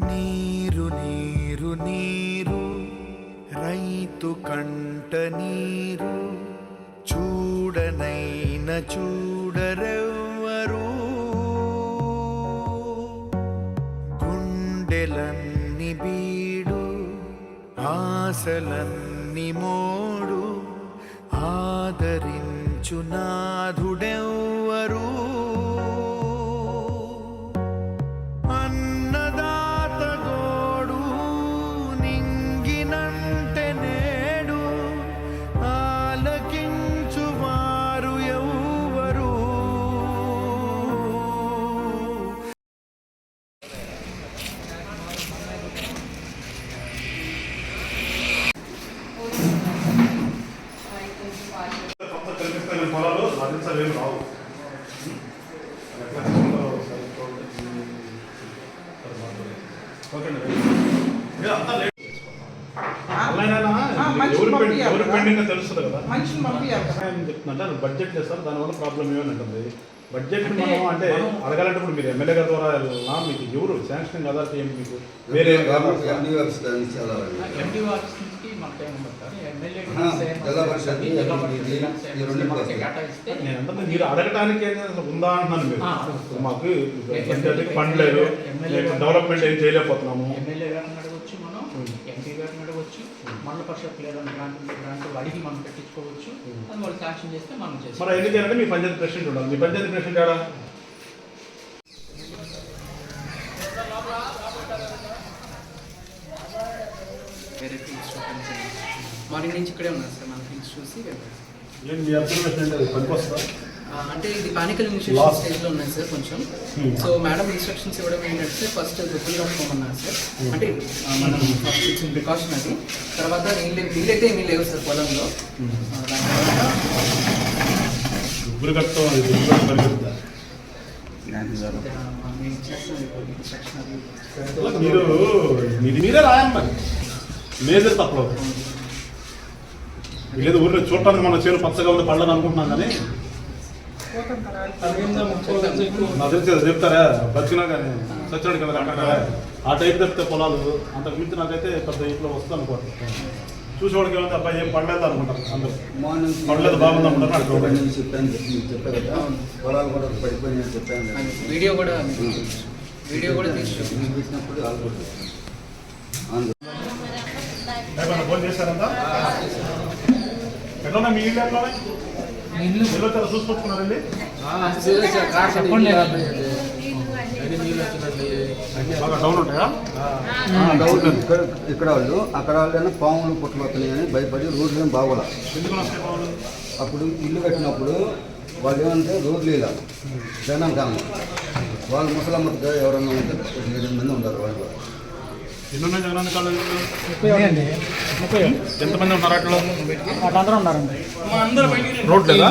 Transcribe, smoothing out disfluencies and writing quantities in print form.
నీరు నీరు నీరు రైతు కంట నీరు చూడనైన చూడరెవ్వరు గుండెలన్ని బీడు ఆశలన్ని మోడు ఆదరించు నాథుడెవ్వరు అన్నదాత గోడు నింగినంటే నేడు ఆలకించు వారు ఎవ్వరు పొలాలు సాధించలేము రావు ఎవరు పెండింగ్ తెలుస్తుంది కదా చెప్తుందంటే బడ్జెట్ లేదు సార్, దానివల్ల ప్రాబ్లం ఏమని ఉంటుంది. బడ్జెట్ మనం అంటే అడగాలంటే ఇప్పుడు మీరు ఎమ్మెల్యే గారి ద్వారా వెళ్ళాలా, మీకు ఎవరు శాంక్షన్ కదా ఏమి మీకు వేరే నేనంటే మీరు అడగటానికి ఉందా అంటున్నాను. మీరు మాకు ఫండ్ లేదు, డెవలప్మెంట్ ఏం చేయలేకపోతున్నాము. ఎమ్మెల్యే గారిని అడగవచ్చు, మనం ఎంపీ గారిని అడగవచ్చు, మండల పరిషత్ లేదని గ్రాంట్ అడిగి మనం పెట్టించుకోవచ్చు. అది వాళ్ళు శాంక్షన్ చేస్తే మనం చేస్తాం. మరి ఎందుకు చేయాలంటే మీ పంచాయతీ ప్రెసిడెంట్ ఉండాలి. మీ పంచాయతీ ప్రెసిడెంట్ ఏడా? వేరే ఫీల్డ్స్ మార్నింగ్ నుంచి ఇక్కడే ఉన్నారు సార్. మన ఫీల్డ్స్ చూసి అంటే ఇది పానికల్ ఇనిషియేషన్ స్టేజ్లో ఉన్నాయి సార్ కొంచెం. సో మేడం ఇన్స్ట్రక్షన్స్ ఇవ్వడం ఏంటంటే ఫస్ట్ దుబ్బులు కట్టుకోమన్నారు సార్. అంటే మనం ఫస్ట్ ఇచ్చిన ప్రికాషన్ అది. తర్వాత నీళ్ళైతే ఏమీ లేవు సార్ పొలంలో. దుబ్బులు కట్టడం మీరే రాయమ్మా, మేజర్ తప్పలేదు. లేదు ఊరిలో చూడటానికి మన చేను పచ్చగా ఉంది పళ్ళని అనుకుంటున్నాం కానీ నాకు తెలిసి చెప్తారా బతికినా కానీ సచ్చినాడు కదా అంటారా ఆ టైప్ చెప్తే పొలాలు అంతకు మించి నాకైతే పెద్ద ఇంట్లో వస్తుంది అనుకుంటాను. చూసేవాడికి ఏమైతే అబ్బాయి ఏం పడలేదు అనుకుంటారు అందరూ. పడలేదు బాగుంది అనుకుంటారు. వీడియో కూడా తీసుకున్నప్పుడు ఫోన్ చేశారంతా ఎట్లా మీ ఇల్లు ఎట్లా ఇల్లు చాలా చూసుకొచ్చుకున్నారండి. బాగా డౌన్ ఉంటాయా? డౌన్ ఇక్కడ వాళ్ళు అక్కడ వాళ్ళు పాములు పుట్టబోతున్నాయి అని భయపడి రోడ్లు ఏం బాగోలా. ఎందుకు వస్తాయి పాములు? అప్పుడు ఇల్లు కట్టినప్పుడు వాళ్ళు ఏమంటే రోడ్లు ఇలా జనం కాము వాళ్ళు ముసలమ్మతో ఎవరన్నా ఉంటే 7 మంది ఉంటారు. వాళ్ళు ఎన్నున్నాయి జగనన్న కాలేజీ? ఎంతమంది ఉన్నారు అట్లా? అందరూ ఉన్నారండి. రోడ్ లేదా?